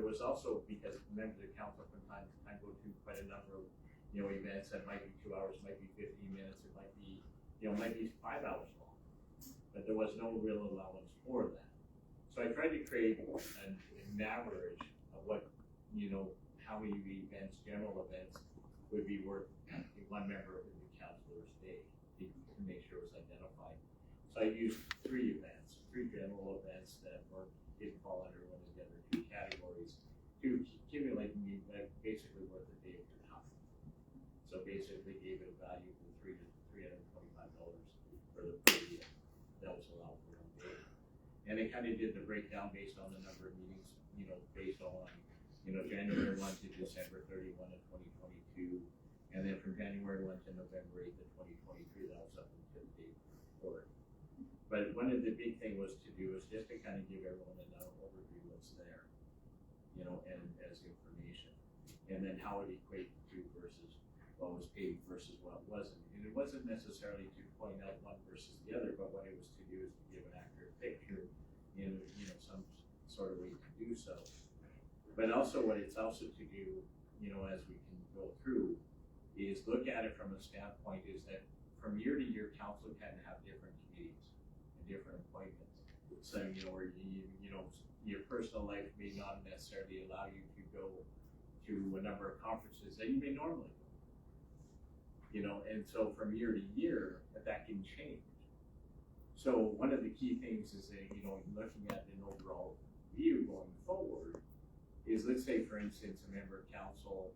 was also, because members of the council from time to time go to quite a number of, events that might be 2 hours, might be 15 minutes, it might be, might be 5 hours long. But there was no real allowance for that. So I tried to create an average of what, how many events, general events, would be worth one member of the councilor's day to make sure it was identified. So I used 3 events, 3 general events that didn't fall under one of the other 2 categories to accumulate me basically worth a day of your time. So basically gave it a value of $325 for the per year that was allowed for one day. And they kind of did the breakdown based on the number of meetings, based on, January 1 to December 31 of 2022. And then from January 1 to November 8th of 2023, that was up until the day before. But one of the big thing was to do is just to kind of give everyone an overview what's there, and as information. And then how it equates to versus what was paid versus what wasn't. And it wasn't necessarily to point out one versus the other, but what it was to do is to give an accurate picture in, some sort of way to do so. But also what it's also to do, as we can go through, is look at it from a standpoint is that from year to year, council can have different committees and different appointments. So, where your personal life may not necessarily allow you to go to a number of conferences that you may normally go. And so from year to year, that can change. So one of the key things is that, looking at an overall view going forward is, let's say, for instance, a member of council,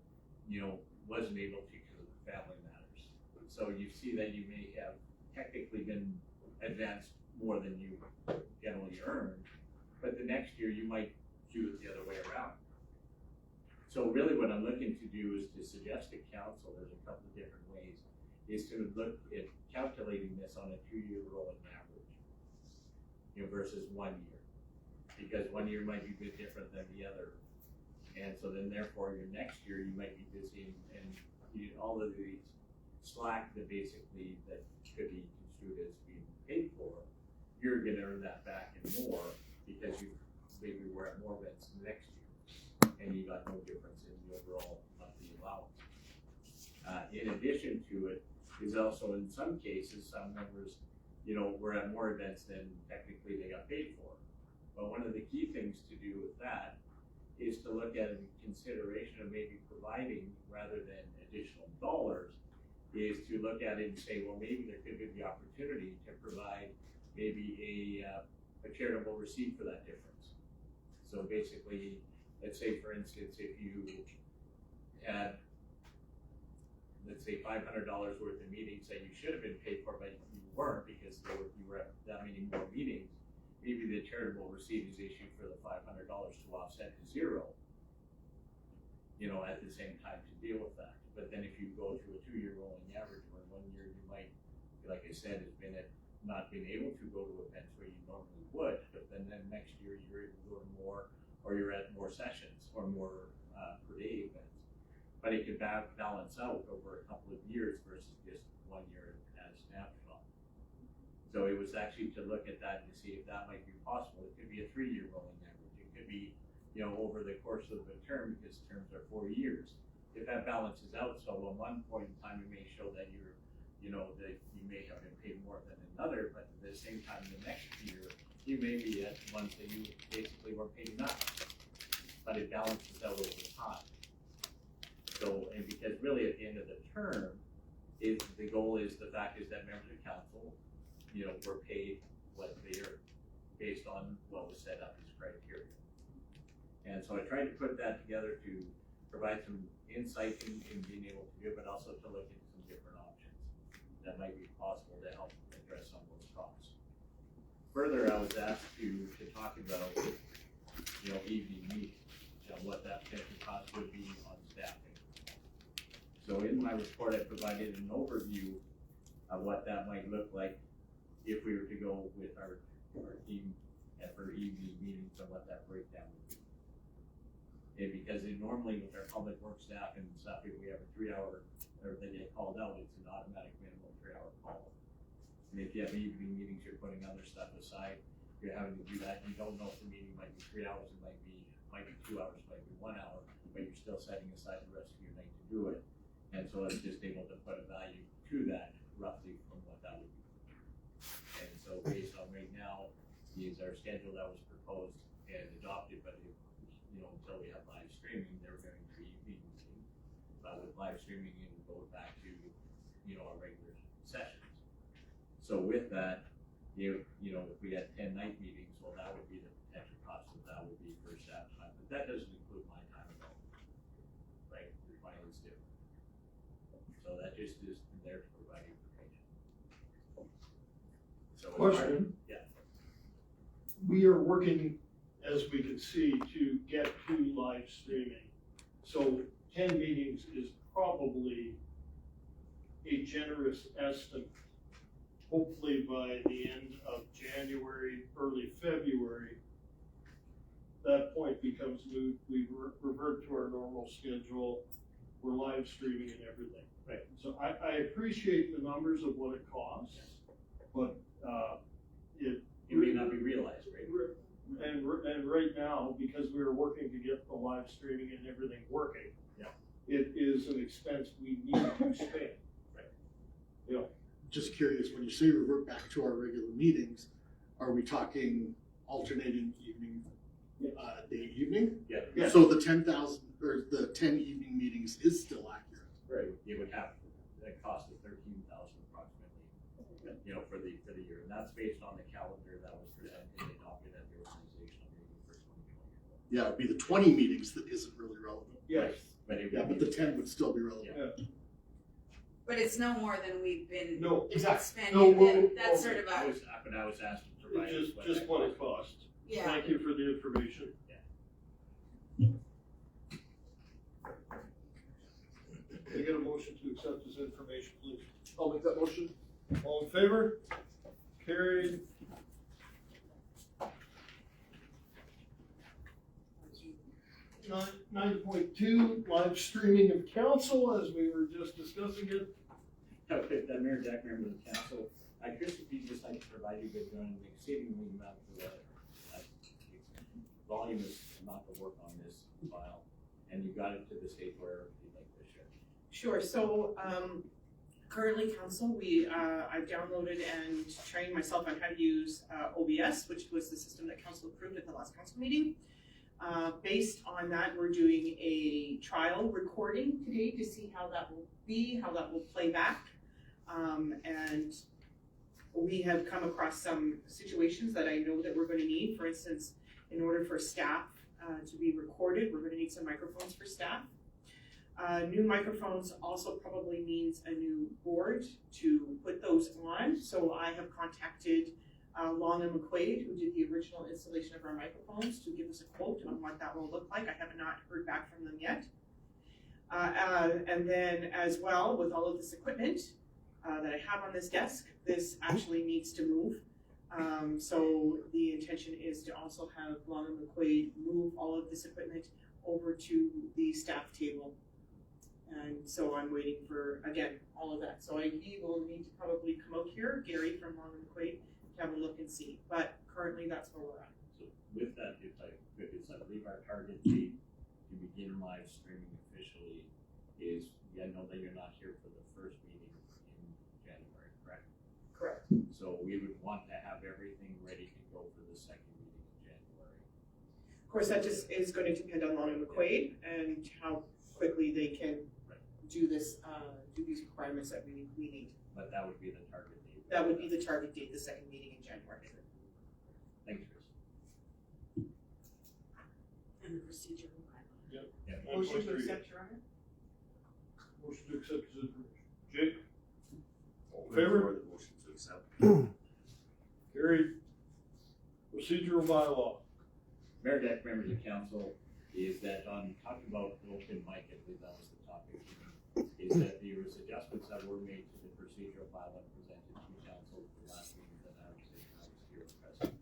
wasn't able to because of the family matters. So you see that you may have technically been advanced more than you generally earned, but the next year you might do it the other way around. So really what I'm looking to do is to suggest to council, there's a couple of different ways, is to look at calculating this on a 2-year rolling average, versus 1 year. Because 1 year might be a bit different than the other. And so then therefore your next year you might be busy and all of these slack that basically that could be construed as being paid for, you're gonna earn that back and more because you maybe were at more events next year and you got no difference in the overall monthly allowance. In addition to it is also in some cases, some members, were at more events than technically they got paid for. But one of the key things to do with that is to look at it in consideration of maybe providing, rather than additional dollars, is to look at it and say, well, maybe there could be the opportunity to provide maybe a charitable receipt for that difference. So basically, let's say, for instance, if you had, let's say, $500 worth of meetings that you should have been paid for, but you weren't because you were at that many more meetings, maybe the charitable receipt is issued for the $500 to offset to zero, at the same time to deal with that. But then if you go to a 2-year rolling average, where 1 year you might, like I said, has been not being able to go to events where you normally would, but then next year you're able to go to more, or you're at more sessions or more per day events. But it could balance out over a couple of years versus just 1 year as snapshot. So it was actually to look at that to see if that might be possible. It could be a 3-year rolling average. It could be, over the course of the term, because terms are 4 years. If that balances out, so at one point in time, it may show that that you may have been paid more than another, but at the same time, the next year, you may be at ones that you basically weren't paid enough. But it balances out over time. So, and because really at the end of the term, the goal is, the fact is that members of council, were paid what they are based on what was set up as criteria. And so I tried to put that together to provide some insight in being able to do it, but also to look into some different options that might be possible to help address some of those costs. Further, I was asked to talk about, evening meetings, what that potential cost would be on staffing. So in my report, I provided an overview of what that might look like if we were to go with our team for evening meetings and what that breakdown would be. And because normally with our public work staff and stuff, if we have a 3-hour, or they get called out, it's an automatic minimum 3-hour call. And if you have evening meetings, you're putting other stuff aside, you're having to do that. You don't know if the meeting might be 3 hours, it might be 2 hours, might be 1 hour, but you're still setting aside the rest of your night to do it. And so I'm just able to put a value to that roughly from what that would be. And so based on right now, is our schedule that was proposed and adopted, but if, until we have live streaming, they're going to be evening meetings. But with live streaming, it will go back to, our regular sessions. So with that, if we had 10 night meetings, well, that would be the potential cost of that would be for staff time, but that doesn't include my time at all, right? Your finance do. So that just is there to provide information. So Question? Yeah. We are working, as we can see, to get to live streaming. So 10 meetings is probably a generous estimate. Hopefully by the end of January, early February, that point becomes moot. We revert to our normal schedule. We're live streaming and everything. Right. So I appreciate the numbers of what it costs, but it may not be realized, right? And right now, because we were working to get the live streaming and everything working, yeah, it is an expense we need to spend. Right. Just curious, when you say revert back to our regular meetings, are we talking alternating evening, day evening? Yeah. Yeah. So the 10,000 or the 10 evening meetings is still accurate. Right. It would have a cost of $13,000 approximately, for the year, and that's based on the calendar that was presented and adopted at the organizational meeting for 2024. Yeah, it'd be the 20 meetings that isn't really relevant. Yes. But it Yeah, would but be the 10 would still be relevant. Yeah. But it's no more than we've been No, spending, No, well, and that's okay. sort of I a, was asked to provide just what it costs. yeah. Thank you for the information. Can I get a motion to accept this information, please? I'll make that motion. All in favor? Carried. 9.2, live streaming of council, as we were just discussing it. Okay, that Mayor Jack, member of the council, Chris, if you'd just like to provide you with an exceedingly amount of volume is not to work on this file, and you got it to the stage where you'd like to share. Sure, so currently council, I've downloaded and trained myself on how to use OBS, which was the system that council approved at the last council meeting. Based on that, we're doing a trial recording today to see how that will be, how that will play back. And we have come across some situations that I know that we're going to need. For instance, in order for staff to be recorded, we're going to need some microphones for staff. New microphones also probably means a new board to put those on. So I have contacted Long and McQuaid, who did the original installation of our microphones, to give us a quote on what that will look like. I have not heard back from them yet. And then as well, with all of this equipment that I have on this desk, this actually needs to move. So the intention is to also have Long and McQuaid move all of this equipment over to the staff table. And so I'm waiting for, again, all of that. So he will need to probably come out here, Gary from Long and McQuaid, to have a look and see. But currently that's where we're at. So with that, I believe our target date to begin live streaming officially is, I know that you're not here for the first meeting in January, correct? Correct. So we would want to have everything ready to go for the second meeting in January. Of course, that just is going to depend on Long and McQuaid and how quickly they can do this, do these requirements that we need. But that would be the target date. That would be the target date, the second meeting in January. Thanks, Chris. And the procedure. Yep. Yeah. Motion to accept, Your Honor? Motion to accept this information. Jake? All in favor? The motion to accept. Carried. Procedural bylaw. Mayor Deck, members of council, is that on talking about the open mic, I believe that was the topic, is that there was adjustments that were made to the procedural bylaw presented to council at the last meeting that I was here present.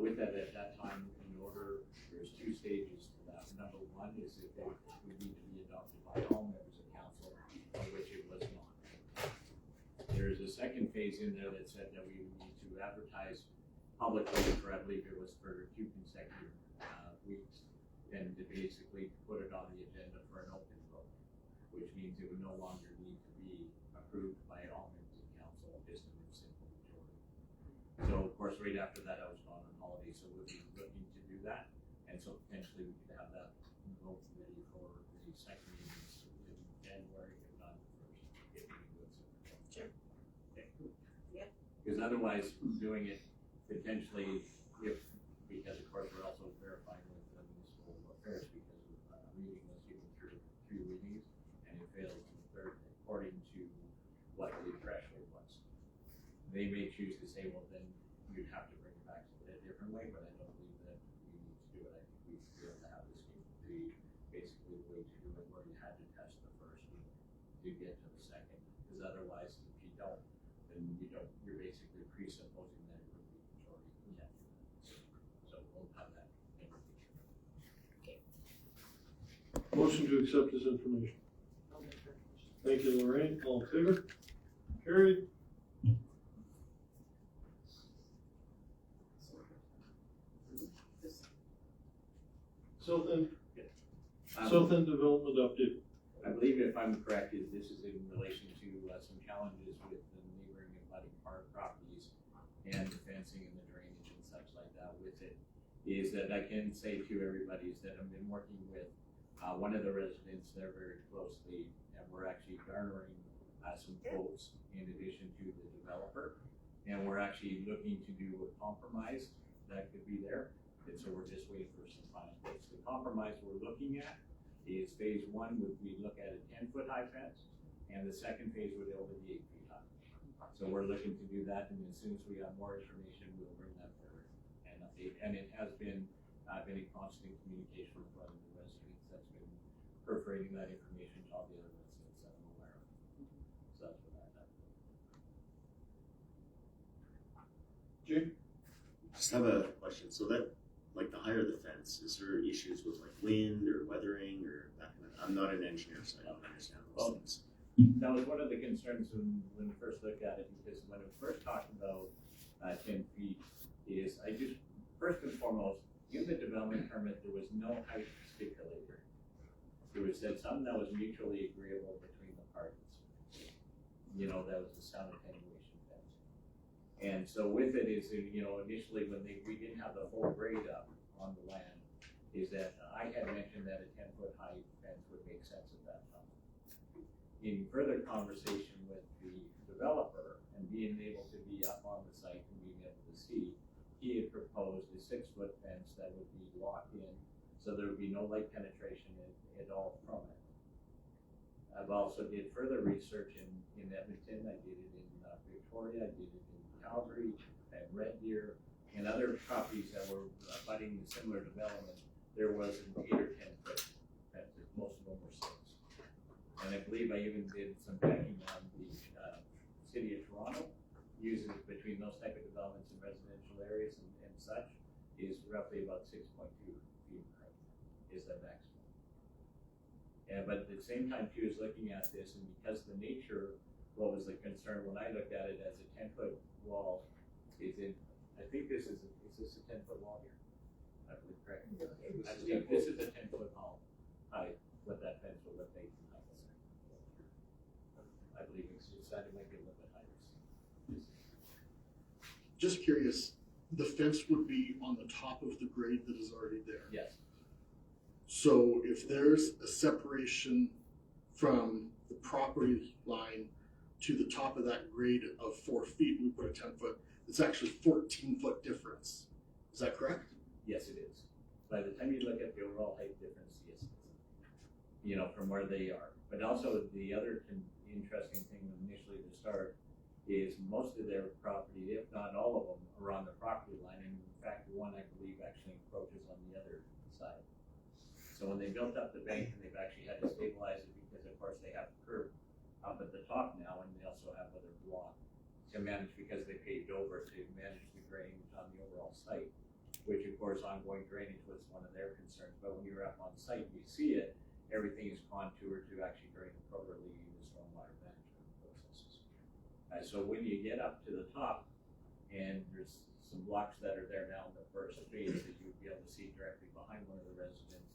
With that, at that time, in order, there's two stages to that. Number one is if it would need to be adopted by all members of council, of which it was not. There is a second phase in there that said that we would need to advertise publicly for, I believe it was for 2 consecutive weeks, then to basically put it on the agenda for an open vote, which means it would no longer need to be approved by all members of council, just in a simple majority. So of course, right after that, I was gone on holiday, so we'll be looking to do that, and so potentially we could have that vote ready for the second meeting in January, if not the first, if we can do it soon. Sure. Okay. Yeah. Because otherwise, doing it potentially, if, because of course, we're also verifying with the municipal affairs, because reading was given through 3 readings, and it failed on the third, according to what the threshold was. They may choose to say, well, then you'd have to bring it back a different way, but I don't believe that we need to do it. I think we should be able to have this be basically the way to do it, where you had to test the first to get to the second, because otherwise, if you don't, then you're basically presupposing that it would be majority. You have to. So we'll have that in the future. Motion to accept this information. Thank you, Lorraine. All in favor? Carried. South End Development Update. I believe if I'm correct, this is in relation to some challenges with the neighboring and budding park properties and the fencing and the drainage and such like that with it, is that I can say to everybody is that I've been working with one of the residents there very closely, and we're actually garnering some quotes in addition to the developer, and we're actually looking to do a compromise that could be there, and so we're just waiting for some final quotes. The compromise we're looking at is phase 1 would we look at a 10-foot high fence, and the second phase would only be 8 feet high. So we're looking to do that, and as soon as we have more information, we'll bring that forward and update. And it has been, I've been in constant communication with one of the residents that's been perforating that information to all the other residents that I'm aware of. So that's what I have. Jake? Just have a question. So that, like, the higher the fence, is there issues with like wind or weathering or that kind of? I'm not an engineer, so I don't understand those things. That was one of the concerns when we first looked at it, because when we first talked about 10 feet, is I just, first and foremost, in the development permit, there was no height stipulator. It was said something that was mutually agreeable between the parties. You know, that was the sound attenuation fence. And so with it is, you know, initially when we didn't have the whole grade up on the land, is that I had mentioned that a 10-foot high fence would make sense at that time. In further conversation with the developer and being able to be up on the site and being able to see, he had proposed a 6-foot fence that would be locked in, so there would be no light penetration at all from it. I've also did further research in Edmonton. I did it in Victoria, I did it in Calgary, and Red Deer, and other properties that were abutting the similar development. There was an 8 or 10 foot fences, most of them were 6. And I believe I even did some checking on the city of Toronto, using it between those type of developments in residential areas and such, is roughly about 6.2 feet high, is the maximum. And but at the same time too, is looking at this, and because the nature, what was the concern when I looked at it as a 10-foot wall, is in, I think this is this a 10-foot wall here? I believe correct. I believe this is a 10-foot height, what that fence will look like. I believe it's decided might be a little bit higher. Just curious, the fence would be on the top of the grade that is already there. Yes. So if there's a separation from the property line to the top of that grade of 4 feet, we put a 10-foot, it's actually 14-foot difference. Is that correct? Yes, it is. By the time you look at the overall height difference, yes, it is. You know, from where they are. But also the other interesting thing initially to start is most of their property, if not all of them, are on the property line. And in fact, one I believe actually encroaches on the other side. So when they built up the bank, and they've actually had to stabilize it because of course they have a curb up at the top now, and they also have other block to manage because they paved over to manage the drainage on the overall site, which of course ongoing drainage was one of their concerns. But when you're up on site and you see it, everything is contoured to actually drain appropriately in the stormwater management processes. So when you get up to the top, and there's some blocks that are there now in the first phase that you would be able to see directly behind one of the residents,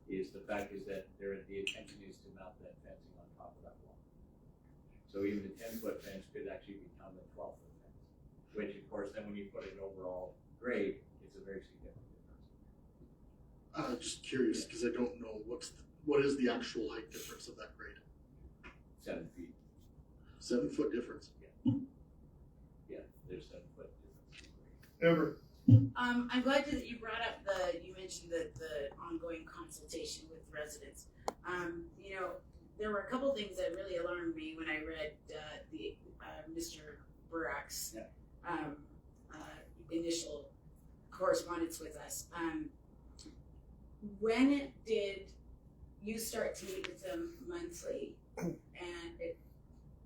is the fact is that the intention is to mount that fencing on top of that wall. So even the 10-foot fence could actually become a 12-foot fence, which of course, then when you put it overall grade, it's a very significant difference. Just curious, because I don't know what is the actual height difference of that grade? 7 feet. 7 foot difference. Yeah, there's 7 foot difference. Ever. I'm glad that you brought up you mentioned the ongoing consultation with residents. You know, there were a couple things that really alarmed me when I read Mr. Burak's initial correspondence with us. When did you start to meet with them monthly?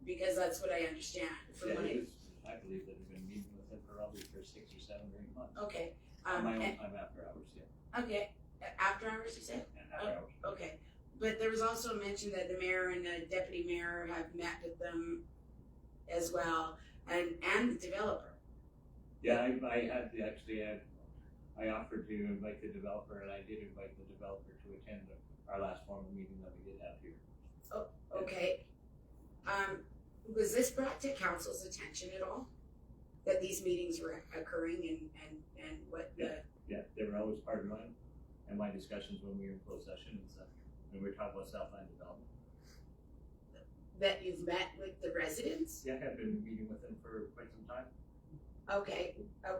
Because that's what I understand from what I believe that I've been meeting with them probably for 6 or 7 or 8 months. Okay. On my own time after hours, yeah. Okay. After hours, you said? And after hours. Okay. But there was also a mention that the mayor and the deputy mayor have met with them as well, and the developer. Yeah, I had to actually, I offered to invite the developer, and I did invite the developer to attend our last formal meeting that we did have here. Okay. Was this brought to council's attention at all? That these meetings were occurring and what the, Yeah, they were always part of mine and my discussions when we were in closed session and stuff, when we were talking about Southland development. that you've met with the residents? Yeah, I've been meeting with them for quite some time. Okay,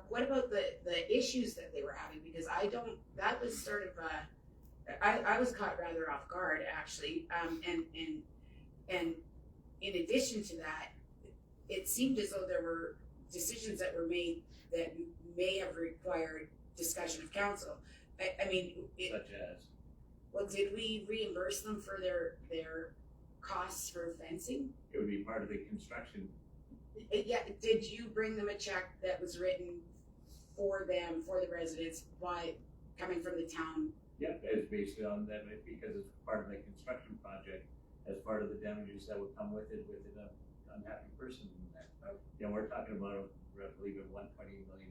what about the issues that they were having? Because that was sort of, I was caught rather off guard, actually. And in addition to that, it seemed as though there were decisions that were made that may have required discussion of council. I mean, Such as? well, did we reimburse them for their costs for fencing? It would be part of the construction. Yeah, did you bring them a check that was written for them, for the residents, coming from the town? Yeah, it's based on that, because it's part of the construction project, as part of the damages that would come with it, an unhappy person in that. You know, we're talking about, I believe, a $120 million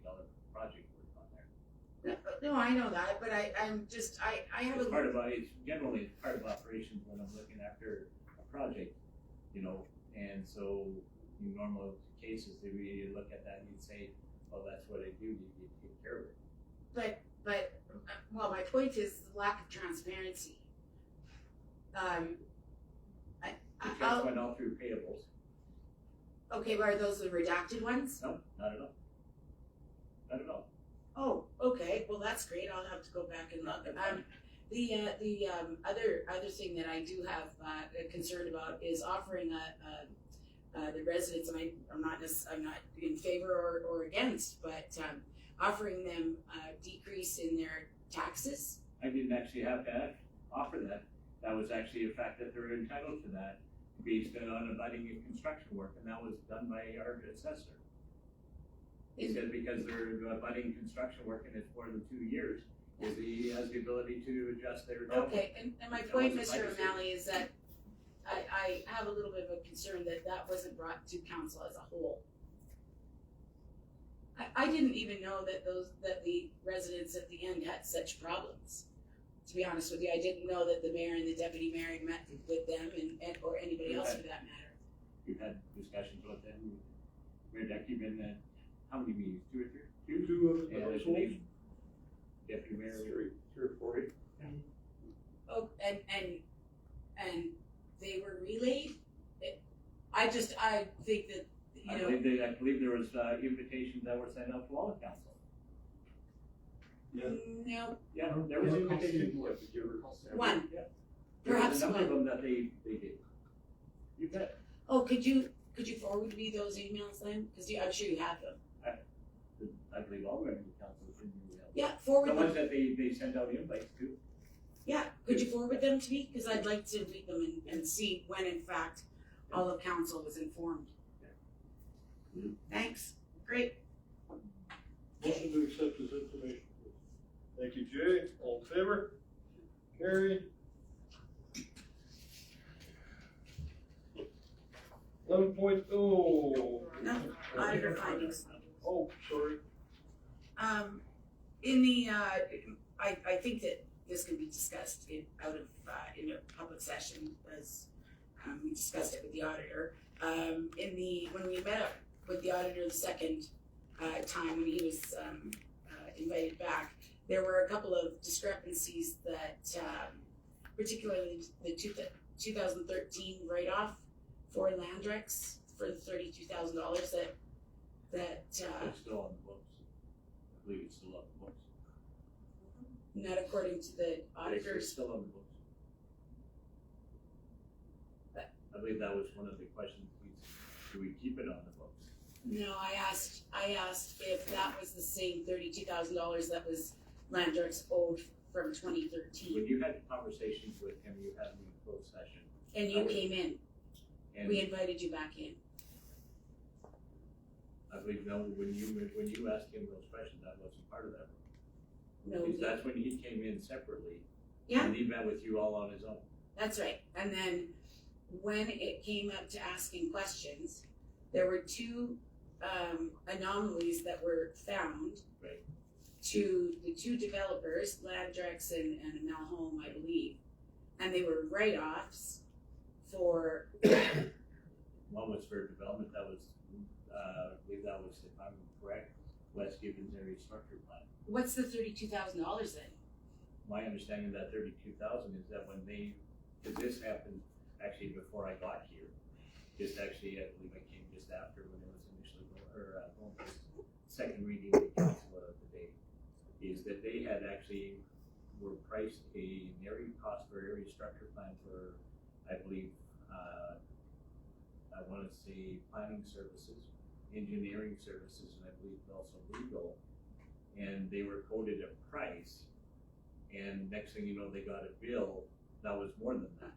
project work on there. No, I know that, but I have It's a, part of, it's generally part of operations when I'm looking after a project, you know, and so in normal cases, you look at that and you'd say, well, that's what I do, you take care of it. but, well, my point is the lack of transparency. The checks went all through payables. Okay, are those the redacted ones? No, not at all. Not at all. Oh, okay, well, that's great, I'll have to go back and look. The other thing that I do have concern about is offering the residents, I'm not in favor or against, but offering them a decrease in their taxes. I didn't actually have to offer that. That was actually a fact that they're entitled to that based on abutting and construction work, and that was done by our assessor. He said because they're abutting construction work and it's more than 2 years, he has the ability to adjust their. Okay, and my That point, wasn't my Mr. O'Malley, is that I have a little bit of a concern that wasn't brought to council as a whole. I didn't even know that the residents at the end had such problems. To be honest with you, I didn't know that the mayor and the deputy mayor met with them or anybody else for that matter. We've had discussions with them. We've actually been how many meetings? 2 or 3? Two And of there's deputy mayor, 3 or 4. Oh, and they were relayed? I think that, you know. I believe there was invitations that were sent out to all the council. No, Yeah, there was invitations. one, Yeah. There was perhaps a number of one. them that they did. You bet. Oh, could you forward me those emails then? Because I'm sure you have them. I believe all members of council should be emailed. Yeah, The forward ones them. that they send out invites to. Yeah, could you forward them to me? Because I'd like to read them and see when in fact all of council was informed. Yeah. Thanks, great. Motion to accept this information. Thank you, Jay. All in favor? Carried. 11.0. No, auditor findings. Oh, sorry. In the, I think that this can be discussed in a public session, as we discussed it with the auditor. When we met up with the auditor the second time when he was invited back, there were a couple of discrepancies that, particularly the 2013 write-off for Landrex for the $32,000 that It's still on the books. I believe it's still on the books. not according to the It's auditors. still on the books. I believe that was one of the questions, do we keep it on the books? No, I asked if that was the same $32,000 that was Landrex owed from 2013. When you had conversations with him, you had them in closed session. And you came in. And We invited you back in. I believe, no, when you asked him those questions, that wasn't part of that. No, Because that's when he came in separately. Yeah. And he met with you all on his own. that's right. And then when it came up to asking questions, there were two anomalies that were found Right. to the two developers, Landrex and Malholm, I believe. And they were write-offs for, One was for development, that was, I believe that was, if I'm correct, West Gibbons area structure plan. what's the $32,000 then? My understanding of that 32,000 is that when they, because this happened actually before I got here, just actually, I believe I came just after when it was initially, going for second reading of the council of the day, is that they had actually were priced an area cost for area structure plan for, I believe, I want to say planning services, engineering services, and I believe also legal. And they were quoted a price, and next thing you know, they got a bill that was more than that.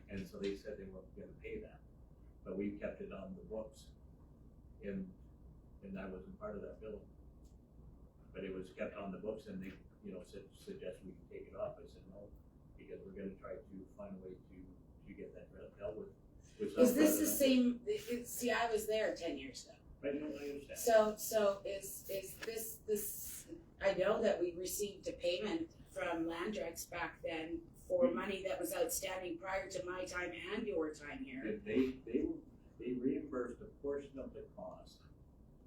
And so they said they weren't gonna pay that, but we kept it on the books, and that wasn't part of that bill. But it was kept on the books, and they, suggest we can take it off. I said no, because we're gonna try to find a way to get that dealt with. Is this the same, see, I was there 10 years ago. But no, I understand. So is this, I know that we received a payment from Landrex back then for money that was outstanding prior to my time and your time here. And they reimbursed a portion of the cost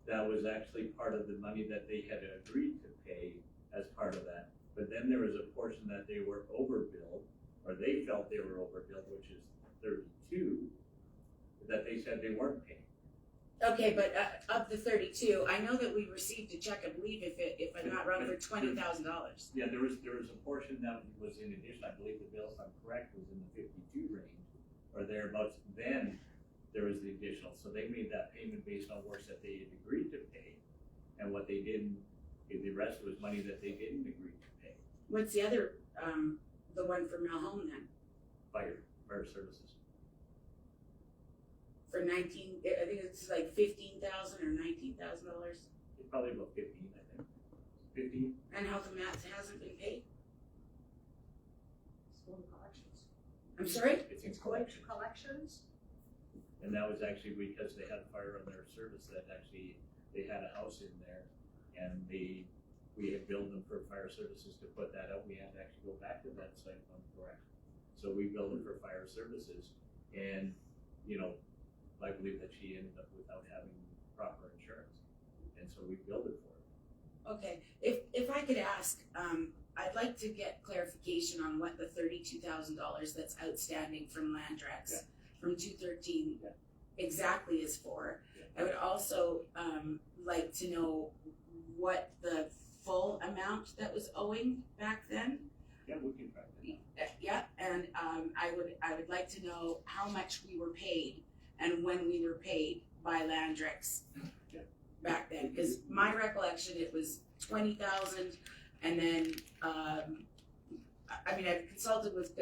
that was actually part of the money that they had agreed to pay as part of that. But then there was a portion that they were overbilled, or they felt they were overbilled, which is 32, that they said they weren't paying. Okay, but of the 32, I know that we received a check, I believe, if I'm not wrong, for $20,000. Yeah, there was a portion that was in addition. I believe the bill, if I'm correct, was in the 52 range or thereabouts. Then there was the additional. So they made that payment based on works that they had agreed to pay, and what they didn't. The rest was money that they didn't agree to pay. What's the other, the one for Malholm then? Fire services. For I think it's like $15,000 or $19,000. It's probably about 15, I think. 15. And how come that hasn't been paid? School collections. I'm sorry? It's in collection. Collections? And that was actually because they had fire on their service that actually, they had a house in there, and we had billed them for fire services to put that out. We had to actually go back to that site, if I'm correct. So we billed them for fire services, and, I believe that she ended up without having proper insurance, and so we billed her for it. Okay, if I could ask, I'd like to get clarification on what the $32,000 that's outstanding from Landrex from 2013 exactly is for. I would also like to know what the full amount that was owing back then. Yeah, we can track that. Yeah, and I would like to know how much we were paid and when we were paid by Landrex back then, because my recollection, it was 20,000, and then I've consulted with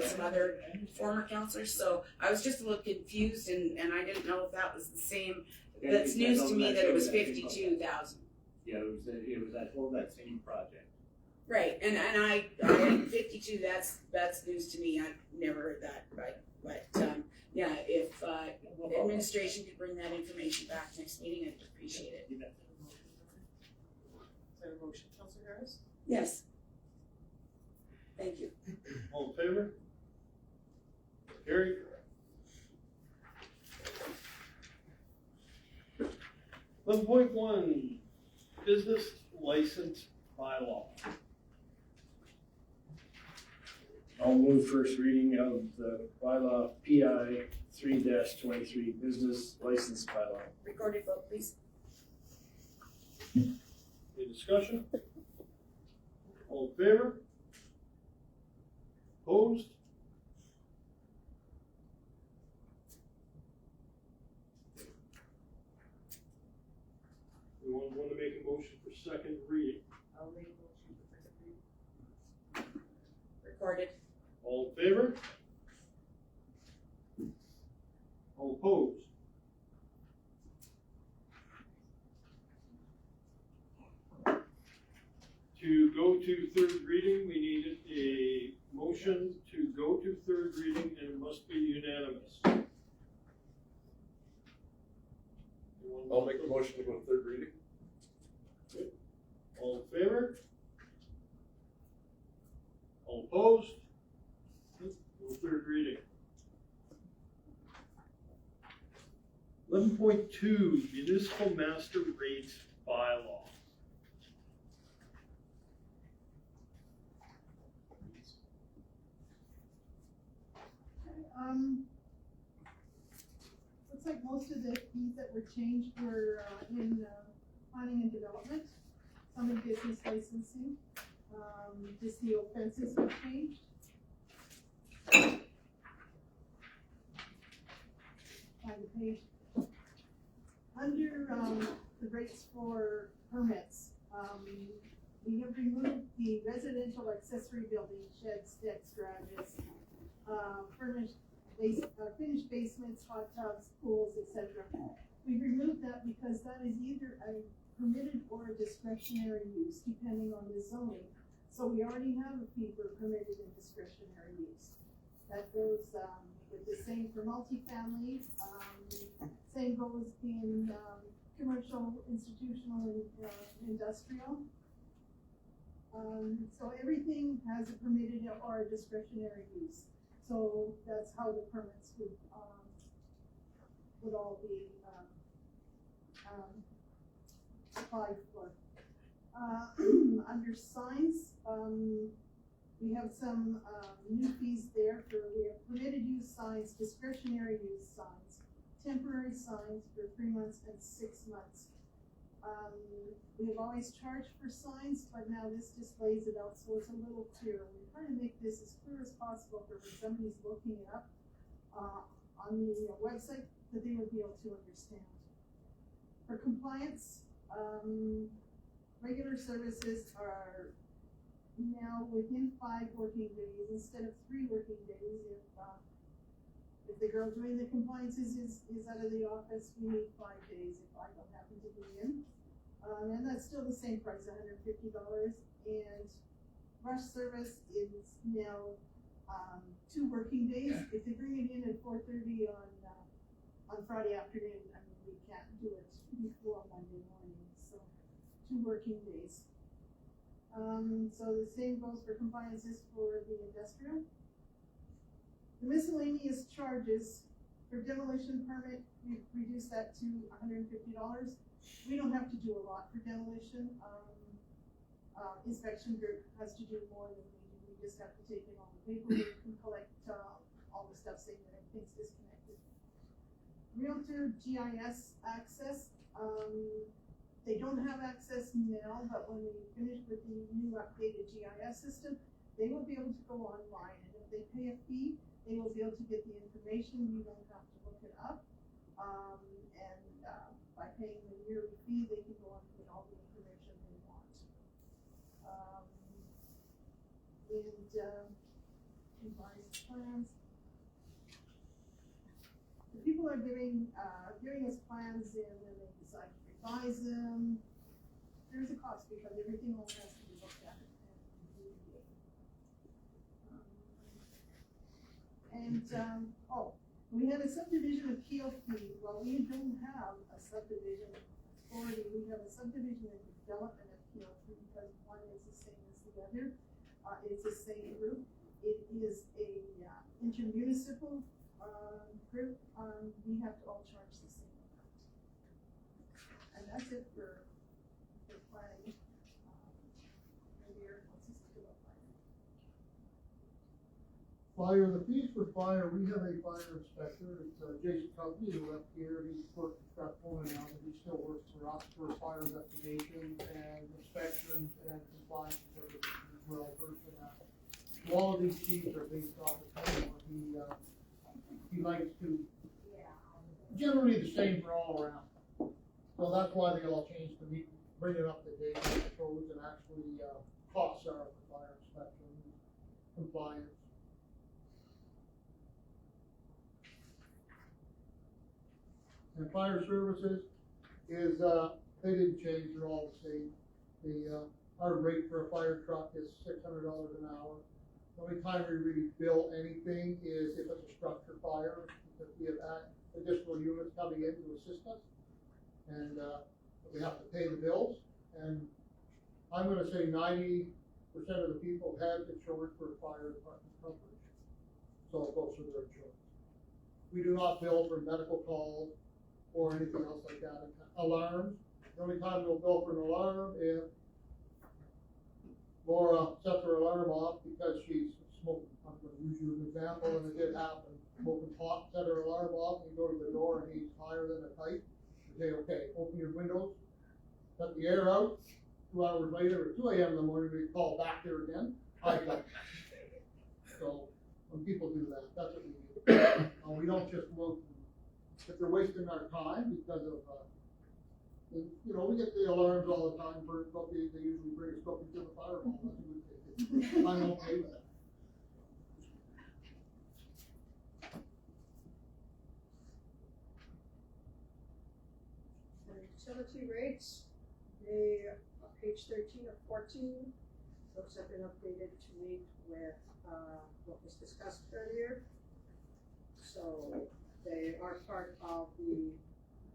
some other former counselors, so I was just a little confused, and I didn't know if that was the same. That's news to me that it was 52,000. Yeah, it was that same project. Right, and I 52. That's news to me. I've never heard that. Right, but if the administration could bring that information back next meeting, I'd appreciate it. Is that a motion, Councilor Harris? Yes. All in favor? Carried. 11.1, business license bylaw. I'll move first reading of the bylaw PI 3-23 business license bylaw. Recorded vote, please. Any discussion? All in favor? Opposed? We want to make a motion for second reading. I'll make a motion for second reading. Recorded. All in favor? All opposed? To go to third reading, we needed a motion to go to third reading, and it must be unanimous. I'll make a motion to go to third reading. All in favor? All opposed? Go third reading. 11.2, municipal master rates bylaw. Looks like most of the fees that were changed were in planning and development, some in business licensing, just the offenses were changed. Find the page. Under the rates for permits, we have removed the residential accessory building, sheds, decks, garages, finished basements, hot tubs, pools, etc. We removed that because that is either a permitted or a discretionary use, depending on the zoning. So we already have a fee for permitted and discretionary use. That goes with the same for multifamily, same goes in commercial, institutional, and industrial. So everything has a permitted or a discretionary use. So that's how the permits would all be applied for. Under signs, we have some new fees there we have permitted use signs, discretionary use signs, temporary signs for 3 months and 6 months. We have always charged for signs, but now this just lays it out so it's a little clearer. We're trying to make this as clear as possible for when somebody's looking it up on the website, that they would be able to understand. For compliance, regular services are now within 5 working days instead of 3 working days. If the girl doing the compliances is out of the office, we need 5 days if I don't happen to be in. And that's still the same price, $150. And rush service is now 2 working days. If they bring it in at 4:30 on Friday afternoon, I mean, we can't do it before Monday morning, so 2 working days. So the same goes for compliances for the industrial. The miscellaneous charges for demolition permit, we've reduced that to $150. We don't have to do a lot for demolition. Inspection group has to do more than we do. We just have to take in all the paperwork and collect all the stuff saying that everything's disconnected. Realtor GIS access, they don't have access now, but when we finish with the new updated GIS system, they will be able to go online, and if they pay a fee, they will be able to get the information. You don't have to look it up. By paying the yearly fee, they can go on and get all the information they want. Revised plans. The people are giving us plans, and then they decide to revise them. There's a cost because everything all has to be looked at and reviewed. We had a subdivision appeal fee. Well, we don't have a subdivision authority. We have a subdivision and development appeal fee because one is the same as the other. It's the same group. it is a intermunicipal group, we have to all charge the same amount. And that's it for planning. Maybe Eric wants to speak about Fire, fire. the fees for fire, we have a fire inspector, it's Jason Company, who left here, he's worked for Strathmore now, but he still works for us for fire investigations and inspections and compliance services as well, versed in that. So all of these fees are based off of him, he likes to, generally the same for all around. So that's why they all change to meet, bring it up to date, I suppose, and actually, costs are for fire inspection, compliance. And fire services is, they didn't change, they're all the same. Our rate for a fire truck is $600 an hour. The only time we really bill anything is if it's a structure fire, because we have additional units coming in to assist us. And, we have to pay the bills, and I'm gonna say 90% of the people have insurance for fire department coverage. So it goes through their insurance. We do not bill for medical calls or anything else like that. Alarms, the only time we'll bill for an alarm is Laura sets her alarm off because she's smoking. I'm gonna use you as an example, and it did happen. Smoking pot, set her alarm off, you go to the door and he's higher than a pipe. You say, okay, open your windows, let the air out. 2 hours later, at 2 a.m. in the morning, we call back there again. So when people do that, that's what we do. We don't just look. If they're wasting our time because of, we get the alarms all the time for Scoopy, they usually bring a Scoopy to the firewall, that's a good thing. I'm okay with that. Utility rates, they, page 13 or 14, those have been updated to meet with, what was discussed earlier. So they are part of the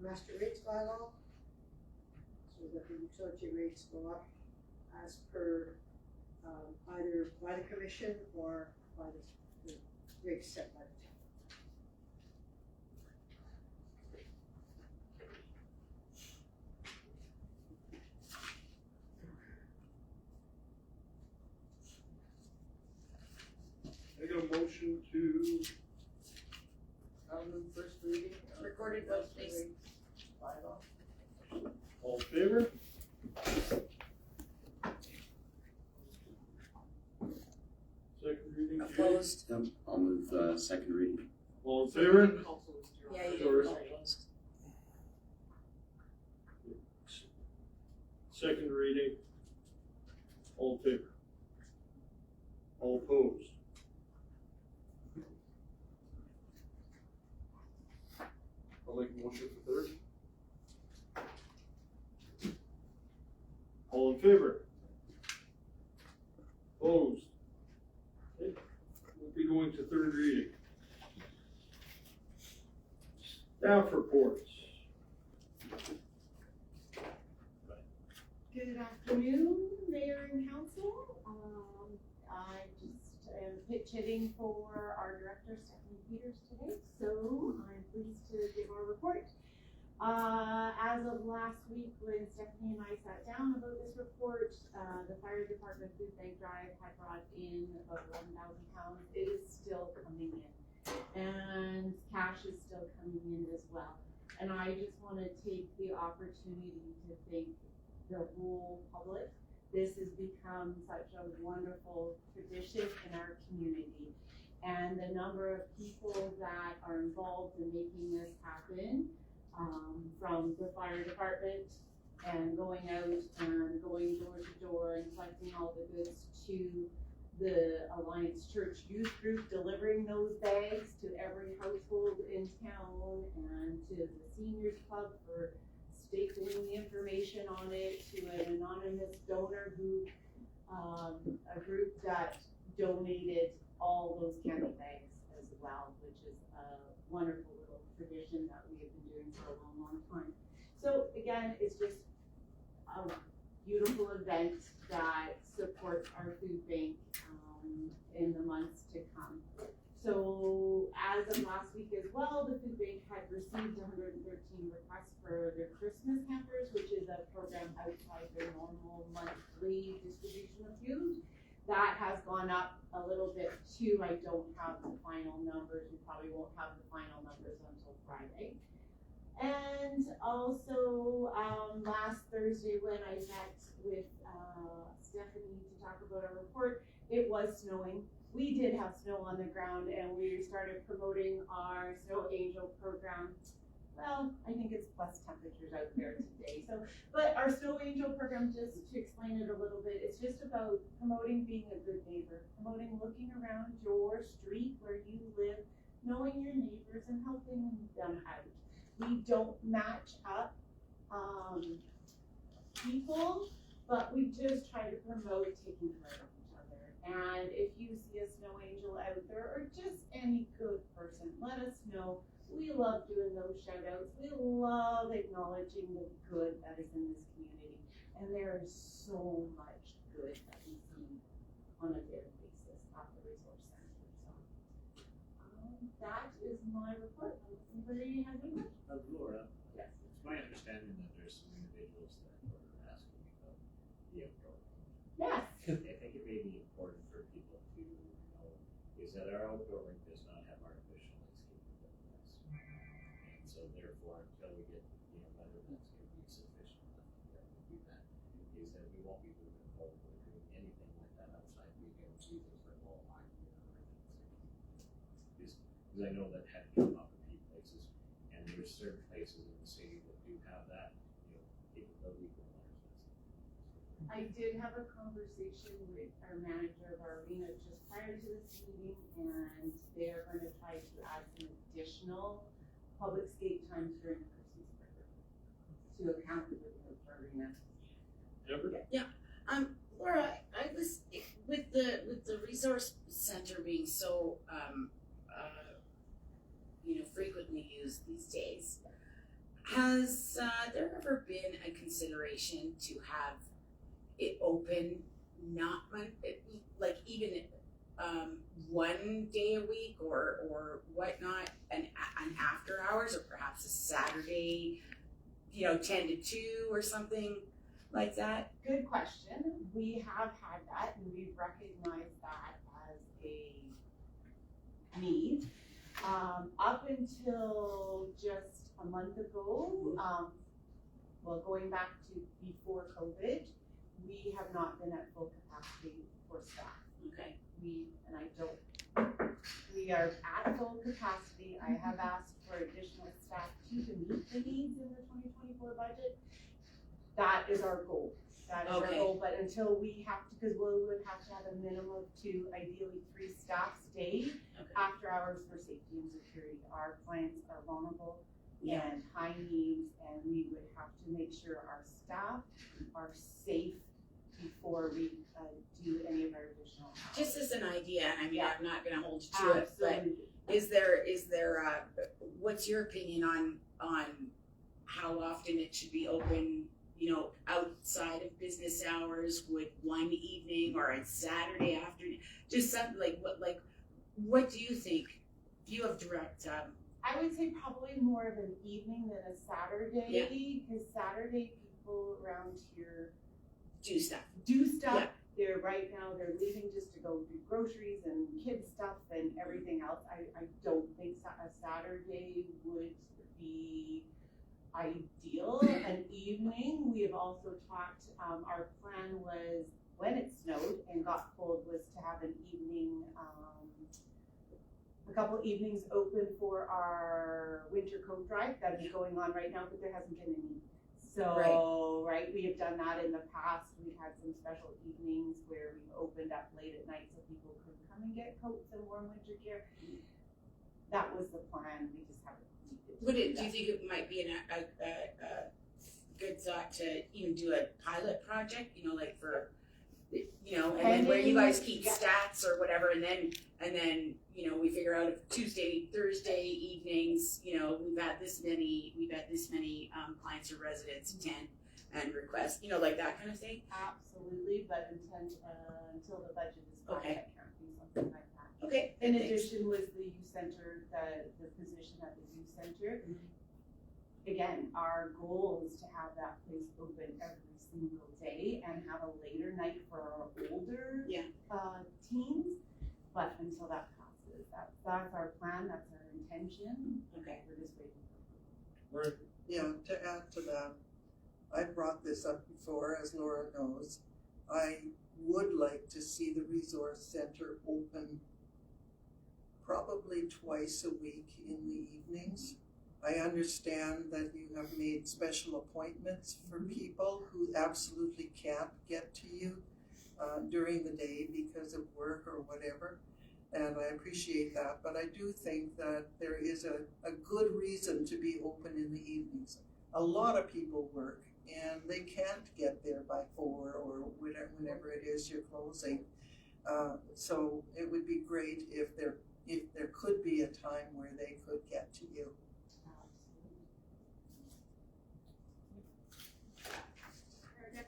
master rates bylaw, so that the utility rates go up as per either by the commission or by the rates set by the town. I got a motion to, First reading. Recorded vote, please. Bylaw. all in favor? Second reading, Jay. Opposed? I'll move, second reading. All in favor? Yeah, you Doris. did. Second reading, all in favor? All opposed? I'll make a motion for third. All in favor? Opposed? Okay, we'll be going to third reading. Staff reports. Good afternoon, Mayor and Council. I just am pitch hitting for our Director, Stephanie Peters, today, so I'm pleased to give our report. As of last week, when Stephanie and I sat down about this report, the Fire Department Food Bank Drive had brought in about 11,000 pounds. It is still coming in, and cash is still coming in as well. And I just want to take the opportunity to thank the whole public. This has become such a wonderful tradition in our community. And the number of people that are involved in making this happen, from the fire department and going out and going door to door and collecting all the goods, to the Alliance Church Youth Group delivering those bags to every household in town, and to the Seniors Club for stapling the information on it, to an anonymous donor who, a group that donated all those candy bags as well, which is a wonderful little tradition that we have been doing for a long, long time. So again, it's just a beautiful event that supports our food bank in the months 13 requests for their Christmas hampers, which is a program outside their normal monthly distribution of food. That has gone up a little bit too. I don't have the final numbers. We probably won't have the final numbers until Friday. And also, last Thursday when I met with Stephanie to talk about our report, it was snowing. We did have snow on the ground, and we started promoting our Snow Angel program. Well, I think it's plus temperatures out there today. But our Snow Angel program, just to explain it a little bit, it's just about promoting being a good neighbor, promoting looking around your street where you live, knowing your neighbors and helping them out. We don't match up people, but we just try to promote taking care of each other. And if you see a Snow Angel out there, or just any good person, let us know. We love doing those shout outs. We love acknowledging the good that is in this community. And there is so much good that we see on a daily basis at the Resource Center. So that is my report. Unless anybody has any questions? Laura, Yes. it's my understanding that there's some individuals that are asking about the outdoor. Yes. I think it may be important for people to know is that our outdoor rink does not have artificial landscaping elements. And so therefore, until we get, whether that's going to be sufficient enough to be able to do that, is that we won't be moving forward or doing anything like that outside weekend seasons for all hockey or because I know that had come up a few places, and there's certain places in the city that do have that, capability for water. I did have a conversation with our manager of our arena just prior to this meeting, and they're going to try to add some additional public skate times during the Christmas break to account for the arena. Laura, I was with the resource center being so frequently used these days. Has there ever been a consideration to have it open, not like even 1 day a week or whatnot, and after hours, or perhaps a Saturday, 10 to 2 or something like that? Good question. We have had that, and we've recognized that as a need. Up until just a month ago, going back to before COVID, we have not been at full capacity for staff. Okay. We are at full capacity. I have asked for additional staff to meet the needs in the 2024 budget. That is our goal. That is our goal, but until we have to, because we would have to have a minimum of 2, ideally 3 staff stay after hours for safety and security. Our clients are vulnerable and high needs, and we would have to make sure our staff are safe before we do any of our additional hours. Just as an idea, I'm not going to hold you to it, but is there what's your opinion on how often it should be open? Outside of business hours, would one evening or a Saturday afternoon, just something what do you think? Do you have direct? I would say probably more of an evening than a Saturday, because Saturday people around here do stuff. Yeah. They're leaving just to go do groceries and kids stuff and everything else. I don't think a Saturday would be ideal. An evening, we have also talked, our plan was when it snowed and got cold was to have an evening, a couple evenings open for our winter coat drive that is going on right now, but there hasn't been any. So, we have done that in the past. We've had some special evenings where we've opened up late at night so people could come and get coats and warm winter gear. That was the plan. We just haven't. Do you think it might be a good thought to even do a pilot project? And then where you guys keep stats or whatever, and then we figure out if Tuesday, Thursday evenings, we've had this many clients or residents attend and request, like that kind of thing. Absolutely, but until the budget is fine, I can't do something like that. Okay. In addition, with the youth center, the position at the youth center, again, our goal is to have that place open every single day and have a later night for our older teens. But until that passes, that's our plan, that's our intention. Okay. We're just waiting for approval. Yeah, to add to that, I brought this up before, as Laura knows. I would like to see the resource center open probably twice a week in the evenings. I understand that you have made special appointments for people who absolutely can't get to you during the day because of work or whatever, and I appreciate that, but I do think that there is a good reason to be open in the evenings. A lot of people work and they can't get there by 4 or whenever it is you're closing. So it would be great if there could be a time where they could get to you.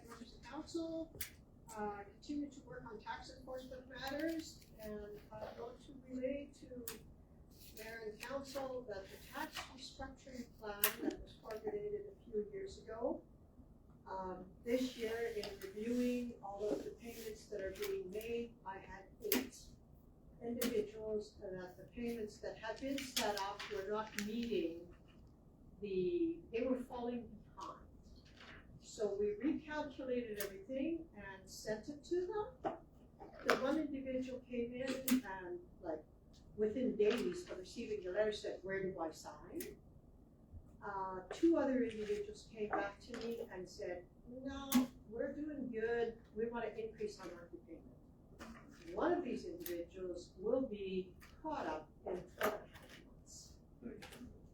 Members of council, continue to work on tax enforcement matters, and want to relay to mayor and council that the tax restructuring plan that was formulated a few years ago, this year in reviewing all of the payments that are being made, I had 8 individuals that the payments that had been set up were not meeting they were falling behind. So we recalculated everything and sent it to them. The one individual came in and within days of receiving the letter said, "Where do I sign?" 2 other individuals came back to me and said, "No, we're doing good. We want to increase our monthly payment." One of these individuals will be caught up in 12.5 months.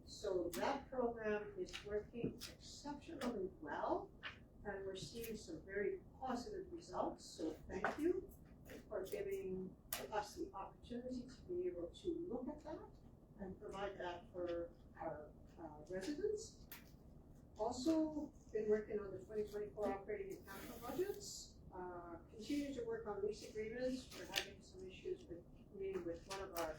So that program is working exceptionally well, and we're seeing some very positive results. So thank you for giving us the opportunity to be able to look at that and provide that for our residents. Also, been working on the 2024 operating and capital budgets. Continue to work on lease agreements. We're having some issues with one of our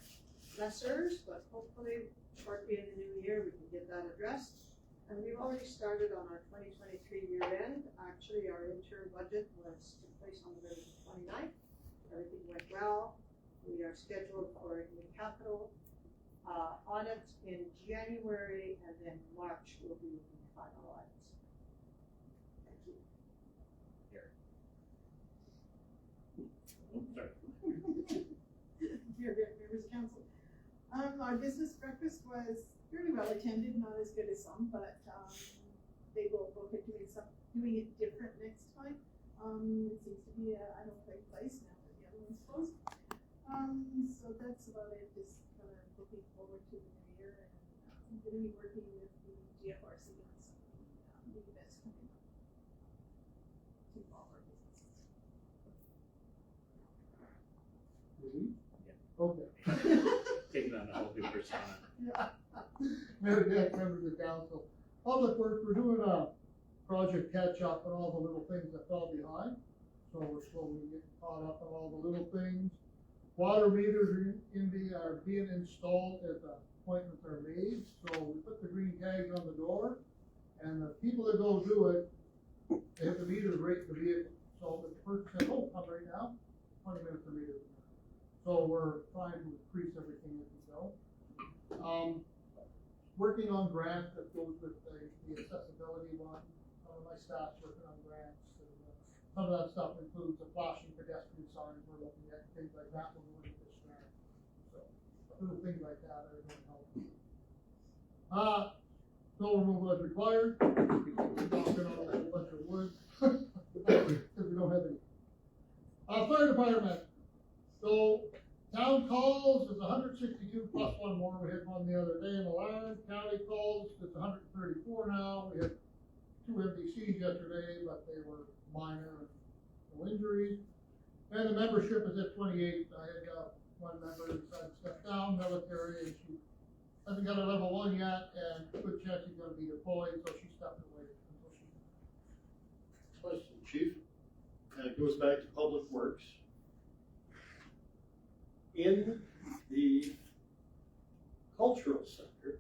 lessors, but hopefully shortly in the new year we can get that addressed. And we've already started on our 2023 year end. Actually, our interim budget took place on the 29th. Everything went well. We are scheduled for a capital audit in January, and then March will be the final audit. Thank you. Members of council. Our business breakfast was fairly well attended, not as good as some, but they will look at doing it different next time. It seems to be I don't think place now that the other one's closed. So that's about it. Just kind of looking forward to the new year, and I'm going to be working with the GFRC on some of the events coming up to involve our businesses. Okay. Taking on the whole new persona. Members of council, public works, we're doing a project catch up on all the little things that fell behind. So we're slowly getting caught up on all the little things. Water meters are being installed as the appointments are made. So we put the green tags on the door, and the people that go do it, they have the meters rate the vehicle. So if the person says, "Oh, come right now," 20 minutes to meter. So we're trying to increase everything as we go. Working on grants that goes with the accessibility one. Some of my staff's working on grants. And, some of that stuff includes the flashing pedestrian signs. We're looking at things like that. We're going to this grant. So little things like that are going to help. Snow removal as required. Knocking on a whole bunch of wood because we don't have any. Fire department. So town calls is 162 plus one more. We had one the other day in alarm. County calls is 134 now. We had 2 MDCs yesterday, but they were minor and no injuries. And the membership is at 28. I had one member who decided to step down, military, and she hasn't got a level 1 yet, and good chance she's going to be deployed, so she stepped away until she. Question, Chief. It goes back to Public Works. In the cultural center,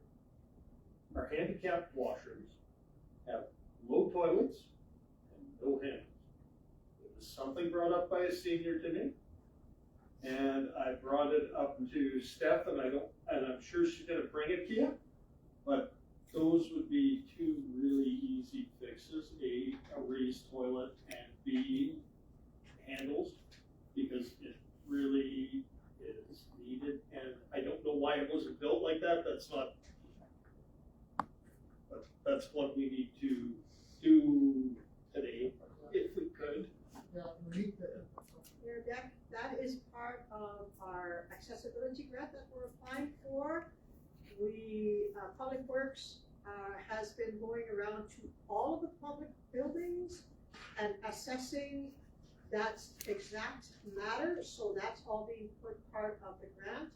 our handicapped washrooms have low toilets and no handles. It was something brought up by a senior to me, and I brought it up to Steph, and I'm sure she's gonna bring it to you, but those would be two really easy fixes: A raised toilet, and B, handles, because it really is needed, and I don't know why it wasn't built like that. That's what we need to do today, if we could. Yeah, we need that. Mayor Beck, that is part of our accessibility grant that we're applying for. Public Works has been going around to all of the public buildings and assessing that exact matter, so that's all being put part of the grant,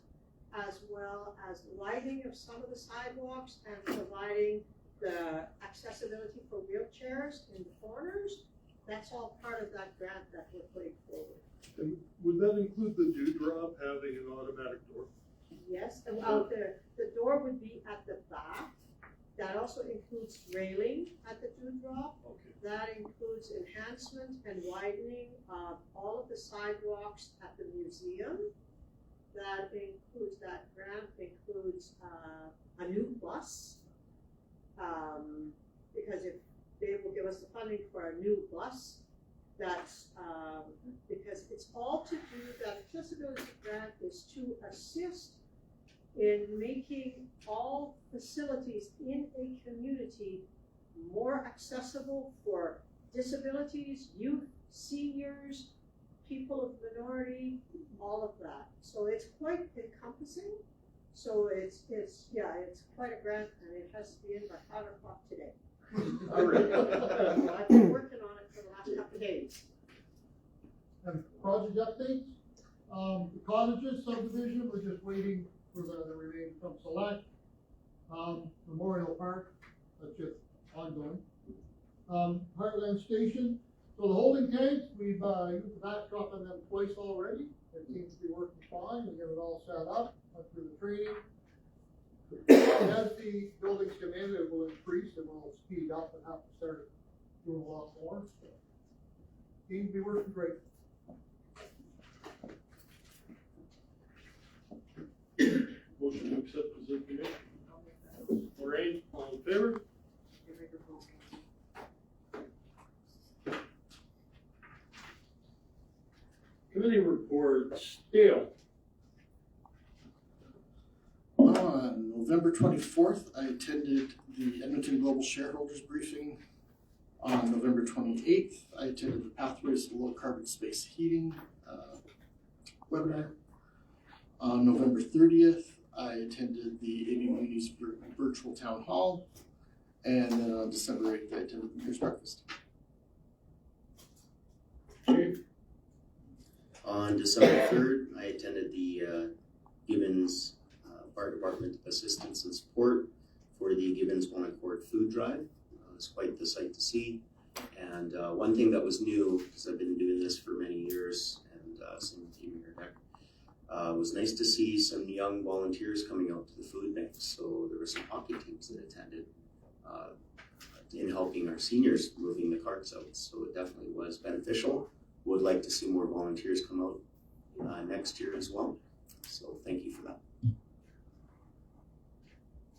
as well as lighting of some of the sidewalks and providing the accessibility for wheelchairs in the corners. That's all part of that grant that we're putting forward. And would that include the dewdrop having an automatic door? Yes, and the door would be at the back. That also includes railing at the dewdrop. Okay. That includes enhancement and widening of all of the sidewalks at the museum. That grant includes a new bus. Because if they will give us the funding for a new bus, that's because it's all to do, that accessibility grant is to assist in making all facilities in a community more accessible for disabilities, youth, seniors, people of minority, all of that. So it's quite encompassing. So it's quite a grant, and it has to be in by 5 o'clock today. All right. So I've been working on it for the last couple of days. And project updates, the cottages subdivision, we're just waiting for the remaining from Select. Memorial Park, that's just ongoing. Heartland Station, so the holding tanks, we've used the backdrop on them twice already. It seems to be working fine, we get it all set up, went through the training. As the buildings come in, it will increase, and we'll speed up and have to start doing a lot more. So, seems to be working great. Motion to accept as information. Lorraine, all in favor? Committee reports. Dale. On November 24th, I attended the Edmonton Global Shareholders Briefing. On November 28th, I attended the Pathways to Low Carbon Space Heating webinar. On November 30th, I attended the AB Moody's virtual town hall. And then on December 8th, I attended the Mayor's Breakfast. On December 3rd, I attended the Gibbons Fire Department Assistance and Support for the Gibbons One Accord Food Drive. It was quite the sight to see. And one thing that was new, because I've been doing this for many years, and same with you, Mayor Beck, was nice to see some young volunteers coming out to the food banks. So there were some hockey teams that attended in helping our seniors moving the carts out. So it definitely was beneficial. Would like to see more volunteers come out next year as well. So thank you for that.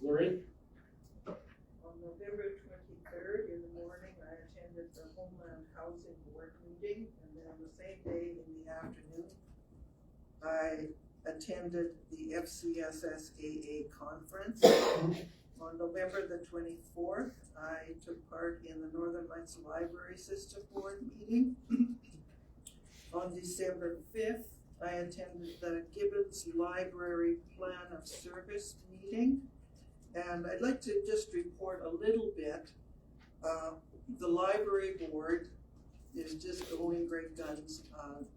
Lorraine? On November 23rd in the morning, I attended the Homeland Housing Board meeting, and then the same day in the afternoon, I attended the FCSSAA conference. On November the 24th, I took part in the Northern Lights Library System Board meeting. On December 5th, I attended the Gibbons Library Plan of Service meeting. And I'd like to just report a little bit. The library board is just going great guns.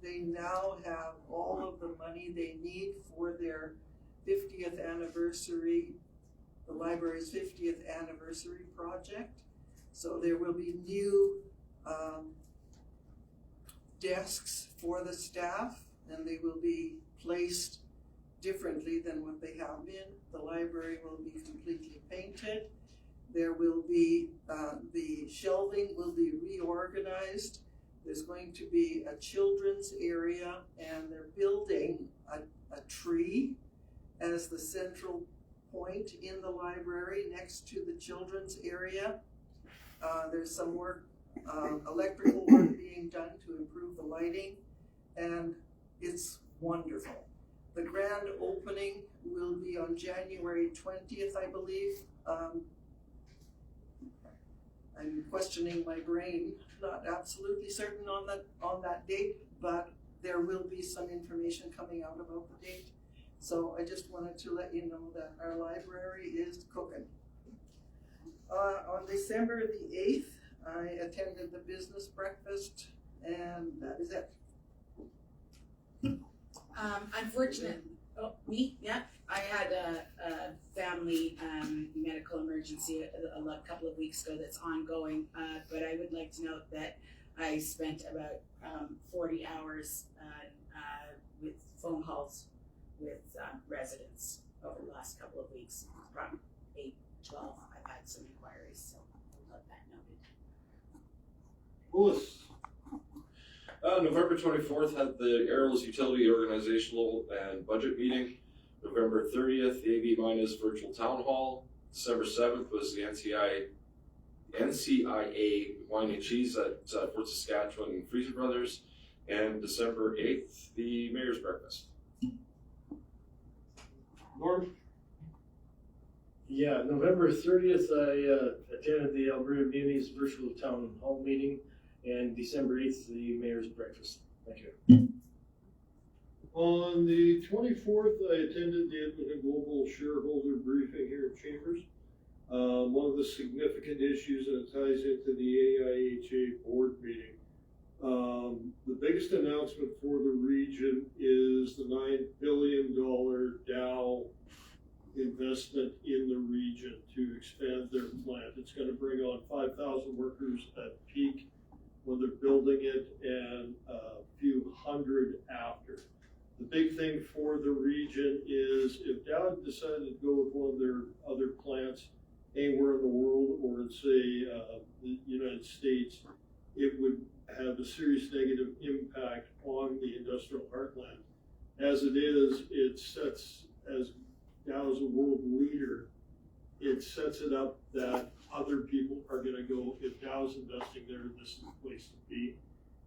They now have all of the money they need for their 50th anniversary, the library's 50th anniversary project. So there will be new desks for the staff, and they will be placed differently than what they have been. The library will be completely painted, There will be, the shelving will be reorganized. There's going to be a children's area, and they're building a tree as the central point in the library next to the children's area. There's some work, electrical work being done to improve the lighting, and it's wonderful. The grand opening will be on January 20th, I believe. I'm questioning my brain, not absolutely certain on that date, but there will be some information coming out about the date. So I just wanted to let you know that our library is cooking. On December the 8th, I attended the business breakfast, and that is it. Unfortunate, yeah, I had a family medical emergency a couple of weeks ago that's ongoing, but I would like to note that I spent about 40 hours with phone calls with residents over the last couple of weeks, from 8, 12, I've had some inquiries, so I'll let that noted. Louis. November 24th had the Arrows Utility Organizational and Budget Meeting. November 30th, the AB- Virtual Town Hall. December 7th was the NCIA Wine and Cheese at Fort Saskatchewan and Freezer Brothers. And December 8th, the Mayor's Breakfast. Norm? Yeah, November 30th, I attended the Alberta Munis Virtual Town Hall Meeting, and December 8th, the Mayor's Breakfast. Thank you. On the 24th, I attended the Edmonton Global Shareholder Briefing here at Chambers. One of the significant issues, and it ties into the AIHA board meeting. The biggest announcement for the region is the $9 billion Dow investment in the region to expand their plant. It's going to bring on 5,000 workers at peak when they're building it, and a few hundred after. The big thing for the region is if Dow decided to go with one of their other plants anywhere in the world, or in, say, the United States, it would have a serious negative impact on the industrial heartland. As it is, it sets, as Dow is a world leader, it sets it up that other people are going to go, if Dow's investing there, this is the place to be.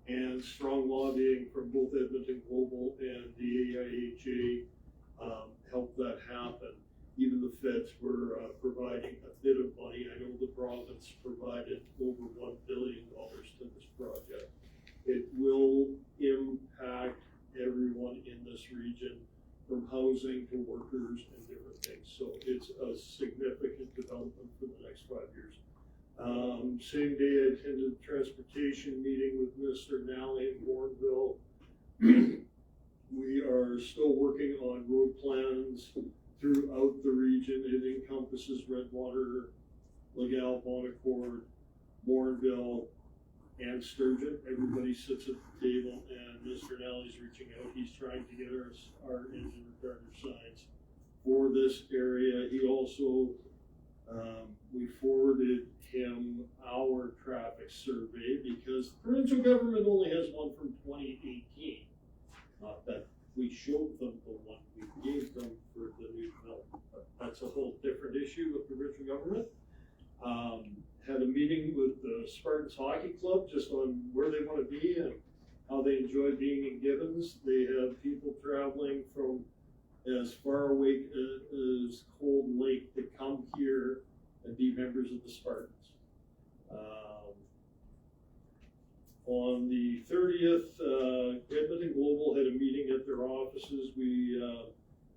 And strong lobbying from both Edmonton Global and the AIHA helped that happen. Even the feds were providing a bit of money. I know the province provided over $1 billion to this project. It will impact everyone in this region, from housing to workers and different things. So it's a significant development for the next 5 years. Same day I attended a transportation meeting with Mr. Nally in Warrenville. We are still working on road plans throughout the region. It encompasses Redwater, Legal, Bonaccord, Warrenville, and Sturgeon. Everybody sits at the table, and Mr. Nally's reaching out. He's trying to get our engine retarder signs for this area. He also, we forwarded him our traffic survey, because the provincial government only has one from 2018. Not that we showed them the one we gave them for the new development, but that's a whole different issue with the provincial government. Had a meeting with the Spartans Hockey Club just on where they want to be and how they enjoy being in Gibbons. They have people traveling from as far away as Cold Lake to come here and be members of the Spartans. On the 30th, Edmonton Global had a meeting at their offices. We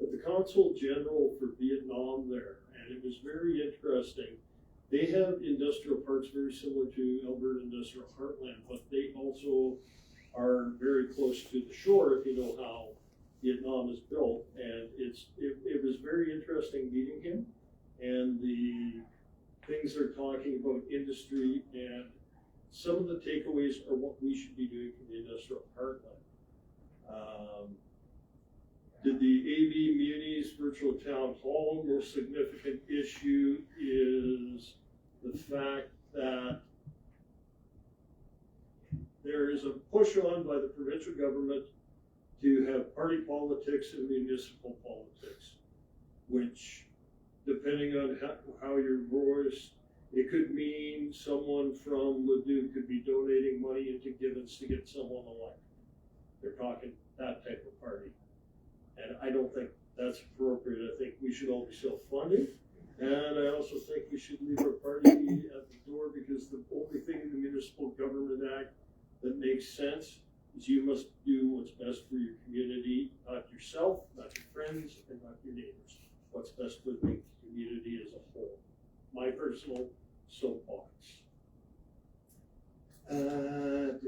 at the Consul General for Vietnam there, and it was very interesting. They have industrial parks very similar to Alberta Industrial Heartland, but they also are very close to the shore, if you know how Vietnam is built. And it was very interesting meeting him, and the things they're talking about industry, and some of the takeaways are what we should be doing for the industrial heartland. Did the AB Munis Virtual Town Hall. Most significant issue is the fact that there is a push on by the provincial government to have party politics and municipal politics, which, depending on how you're voiced, it could mean someone from Leduc could be donating money into Gibbons to get someone elected. They're talking that type of party. And I don't think that's appropriate. I think we should all be self-funding. And I also think we should leave our party at the door, because the only thing in the Municipal Government Act that makes sense is you must do what's best for your community, not yourself, not your friends, and not your neighbors. What's best for the community as a whole. My personal soapbox. And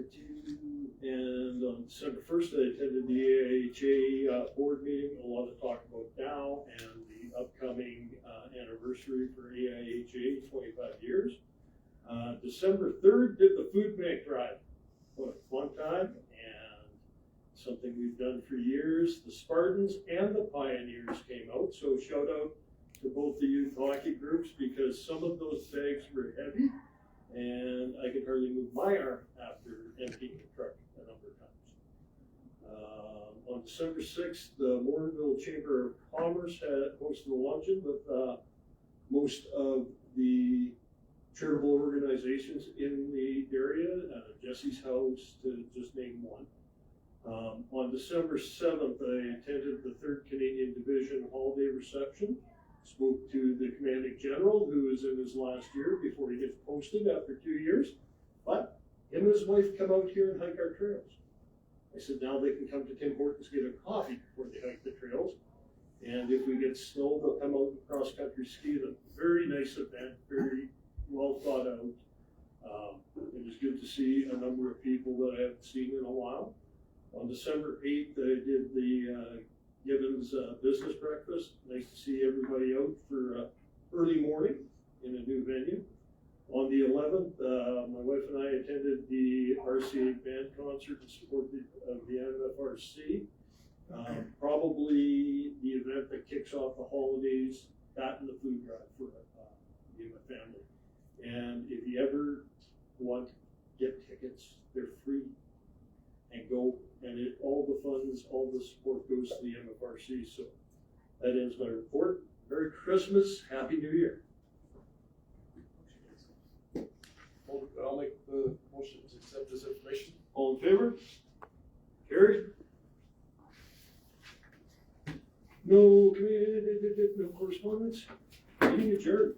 on December 1st, I attended the AIHA board meeting. A lot of talk about Dow and the upcoming anniversary for AIHA, 25 years. December 3rd, did the food bank drive. What a fun time, and something we've done for years. The Spartans and the Pioneers came out, so shout out to both the youth hockey groups, because some of those bags were heavy, and I could hardly move my arm after emptying the truck a number of times. On December 6th, the Morinville Chamber of Commerce had hosted a luncheon with most of the charitable organizations in the area, Jesse's House, to just name one. On December 7th, I attended the 3rd Canadian Division holiday reception. Spoke to the commanding general, who is in his last year before he gets posted after 2 years. But him and his wife come out here and hike our trails. I said now they can come to Tim Hortons, get a coffee before they hike the trails. And if we get snow, they'll come out and cross-country ski them. Very nice event, very well thought out. It was good to see a number of people that I haven't seen in a while. On December 8th, I did the Gibbons business breakfast. Nice to see everybody out for early morning in a new venue. On the 11th, my wife and I attended the RCA band concert in support of the MFRC. Probably the event that kicks off the holidays, that and the food drive for me and my family. And if you ever want to get tickets, they're free. And go, and all the funds, all the support goes to the MFRC. So that ends my report. Merry Christmas, Happy New Year. I'll make the motion to accept this information. All in favor? Carried. No correspondence. Meeting adjourned.